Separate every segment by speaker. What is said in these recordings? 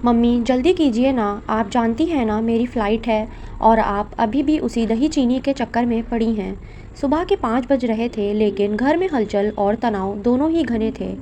Speaker 1: Mummy जल्दी कीजिए ना, आप जानती हैं ना मेरी फ़्लाइट है और आप अभी भी उसी दही चीनी के चक्कर में पड़ी हैं। सुबह के 5 बज रहे थे लेकिन घर में हलचल और तनाव दोनों ही घने थे।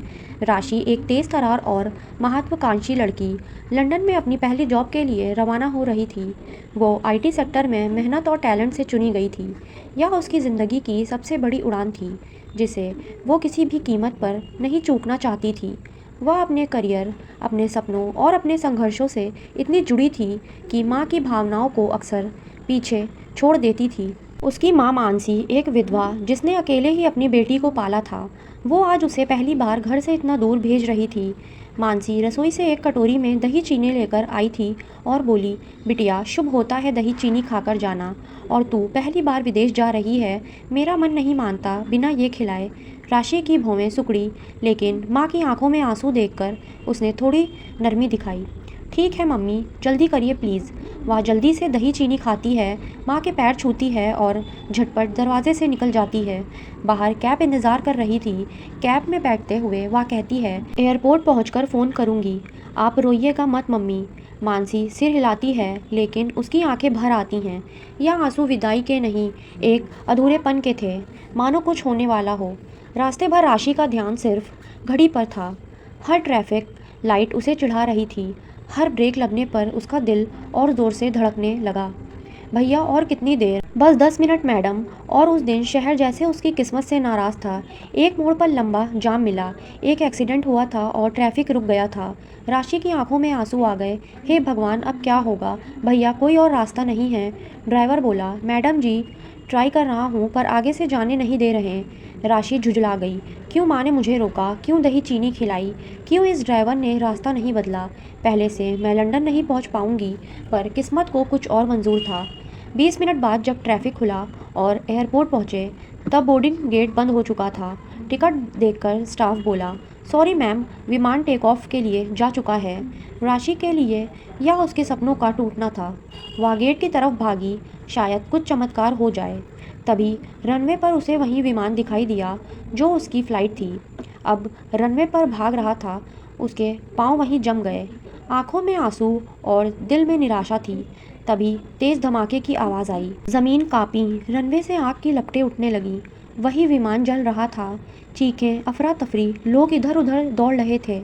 Speaker 1: राशि एक तेज़ तर्रार और महत्वाकांक्षी लड़की लंदन में अपनी पहली जॉब के लिए रवाना हो रही थी। वो आईटी सेक्टर में मेहनत और टैलेंट से चुनी गई थी। यह उसकी ज़िंदगी की सबसे बड़ी उड़ान थी जिसे वो किसी भी कीमत पर नहीं चूकना चाहती थी। वह अपने करियर, अपने सपनों और अपने संघर्षों से इतनी जुड़ी थी कि माँ की भावनाओं को अक्सर पीछे छोड़ देती थी। उसकी माँ मानसी एक विधवा जिसने अकेले ही अपनी बेटी को पाला था, वो आज उसे पहली बार घर से इतना दूर भेज रही थी। मानसी रसोई से एक कटोरी में दही चीनी लेकर आई थी और बोली, बिटिया शुभ होता है दही चीनी खाकर जाना, और तू पहली बार विदेश जा रही है, मेरा मन नहीं मानता बिना ये खिलाए। राशि की भौहें सुकड़ी लेकिन माँ की आंखों में आंसू देखकर उसने थोड़ी नरमी दिखाई। ठीक है मम्मी, जल्दी करिए प्लीज़। वह जल्दी से दही चीनी खाती है, माँ के पैर छूती है और झटपट दरवाजे से निकल जाती है। बाहर कैब इंतज़ार कर रही थी। कैब में बैठते हुए वह कहती है, एयरपोर्ट पहुंचकर फ़ोन करूंगी, आप रोइएगा मत मम्मी। मानसी सिर हिलाती है लेकिन उसकी आंखें भर आती हैं। यह आंसू विदाई के नहीं, एक अधूरेपन के थे, मानो कुछ होने वाला हो। रास्ते भर राशि का ध्यान सिर्फ घड़ी पर था। हर ट्रैफिक लाइट उसे चिढ़ा रही थी। हर ब्रेक लगने पर उसका दिल और ज़ोर से धड़कने लगा। भैया और कितनी देर? बस 10 मिनट मैडम। और उस दिन शहर जैसे उसकी किस्मत से नाराज़ था। एक मोड़ पर लंबा जाम मिला, एक एक्सीडेंट हुआ था और ट्रैफिक रुक गया था। राशि की आंखों में आंसू आ गए। हे भगवान, अब क्या होगा? भैया कोई और रास्ता नहीं है? ड्राइवर बोला, मैडम जी ट्राई कर रहा हूँ पर आगे से जाने नहीं दे रहे। राशि झुंझला गई। क्यों माँ ने मुझे रोका? क्यों दही चीनी खिलाई? क्यों इस ड्राइवर ने रास्ता नहीं बदला? पहले से मैं लंदन नहीं पहुँच पाऊँगी, पर किस्मत को कुछ और मंजूर था। 20 मिनट बाद जब ट्रैफिक खुला और एयरपोर्ट पहुँचे तब बोर्डिंग गेट बंद हो चुका था। टिकट देखकर स्टाफ बोला, सॉरी मैम, विमान टेक ऑफ के लिए जा चुका है। राशि के लिए यह उसके सपनों का टूटना था। वह गेट की तरफ भागी, शायद कुछ चमत्कार हो जाए। तभी रनवे पर उसे वही विमान दिखाई दिया जो उसकी फ़्लाइट थी। अब रनवे पर भाग रहा था। उसके पाँव वहीं जम गए। आंखों में आंसू और दिल में निराशा थी। तभी तेज़ धमाके की आवाज़ आई। ज़मीन कांपी, रनवे से आग की लपटें उठने लगीं। वही विमान जल रहा था। चीखें, अफरा तफरी, लोग इधर उधर दौड़ रहे थे।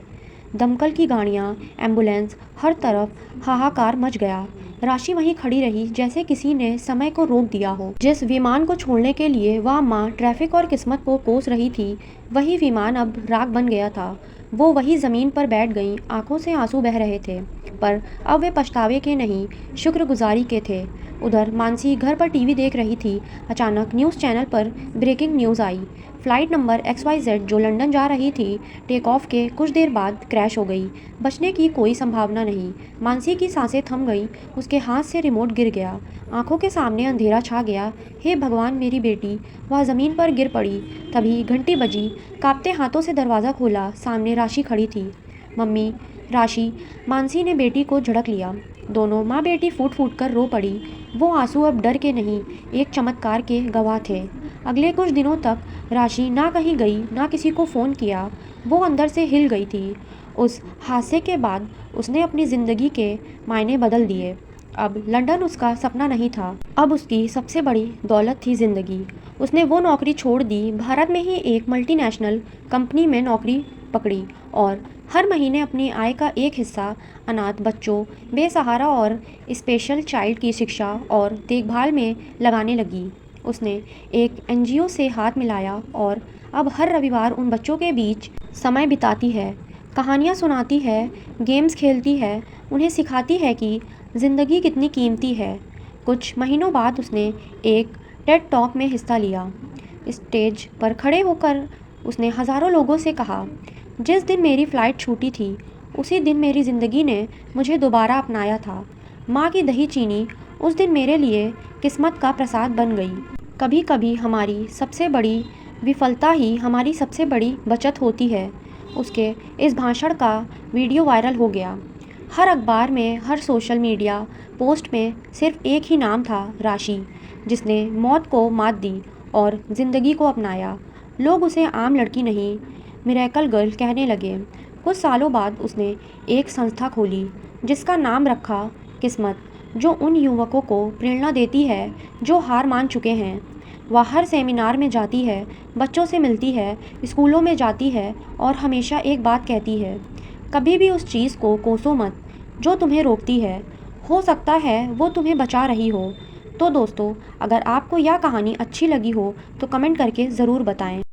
Speaker 1: दमकल की गाड़ियाँ, एम्बुलेंस, हर तरफ हाहाकार मच गया। राशि वहीं खड़ी रही जैसे किसी ने समय को रोक दिया हो। जिस विमान को छोड़ने के लिए वह माँ ट्रैफिक और किस्मत को कोस रही थी, वही विमान अब राख बन गया था। वो वही ज़मीन पर बैठ गईं, आंखों से आंसू बह रहे थे, पर अब वे पछतावे के नहीं, शुक्रगुजारी के थे। उधर मानसी घर पर टीवी देख रही थी। अचानक न्यूज़ चैनल पर ब्रेकिंग न्यूज़ आई। फ़्लाइट नंबर XYZ जो लंदन जा रही थी, टेक ऑफ के कुछ देर बाद क्रैश हो गई। बचने की कोई संभावना नहीं। मानसी की सांसें थम गईं, उसके हाथ से रिमोट गिर गया। आंखों के सामने अंधेरा छा गया। हे भगवान, मेरी बेटी! वह ज़मीन पर गिर पड़ी। तभी घंटी बजी। कांपते हाथों से दरवाज़ा खोला। सामने राशि खड़ी थी। मम्मी, राशि। मानसी ने बेटी को झड़क लिया। दोनों माँ बेटी फूट फूट कर रो पड़ी। वो आंसू अब डर के नहीं, एक चमत्कार के गवाह थे। अगले कुछ दिनों तक राशि ना कहीं गई, ना किसी को फ़ोन किया। वो अंदर से हिल गई थी। उस हादसे के बाद उसने अपनी ज़िंदगी के मायने बदल दिए। अब लंदन उसका सपना नहीं था, अब उसकी सबसे बड़ी दौलत थी ज़िंदगी। उसने वो नौकरी छोड़ दी, भारत में ही एक मल्टीनेशनल कंपनी में नौकरी पकड़ी और हर महीने अपनी आय का एक हिस्सा अनाथ बच्चों, बेसहारा और स्पेशल चाइल्ड की शिक्षा और देखभाल में लगाने लगी। उसने एक एनजीओ से हाथ मिलाया और अब हर रविवार उन बच्चों के बीच समय बिताती है, कहानियाँ सुनाती है, गेम्स खेलती है, उन्हें सिखाती है कि ज़िंदगी कितनी कीमती है। कुछ महीनों बाद उसने एक टेड टॉक में हिस्सा लिया। स्टेज पर खड़े होकर उसने हज़ारों लोगों से कहा, जिस दिन मेरी फ़्लाइट छूटी थी उसी दिन मेरी ज़िंदगी ने मुझे दोबारा अपनाया था। माँ की दही चीनी उस दिन मेरे लिए किस्मत का प्रसाद बन गई। कभी कभी हमारी सबसे बड़ी विफलता ही हमारी सबसे बड़ी बचत होती है। उसके इस भाषण का वीडियो वायरल हो गया। हर अखबार में, हर सोशल मीडिया पोस्ट में सिर्फ एक ही नाम था, राशि, जिसने मौत को मात दी और ज़िंदगी को अपनाया। लोग उसे आम लड़की नहीं, मिरेकल गर्ल कहने लगे। कुछ सालों बाद उसने एक संस्था खोली जिसका नाम रखा किस्मत, जो उन युवकों को प्रेरणा देती है जो हार मान चुके हैं। वह हर सेमिनार में जाती है, बच्चों से मिलती है, स्कूलों में जाती है और हमेशा एक बात कहती है, कभी भी उस चीज़ को कोसो मत जो तुम्हें रोकती है। हो सकता है वो तुम्हें बचा रही हो। तो दोस्तों, अगर आपको यह कहानी अच्छी लगी हो तो कमेंट करके ज़रूर बताएं।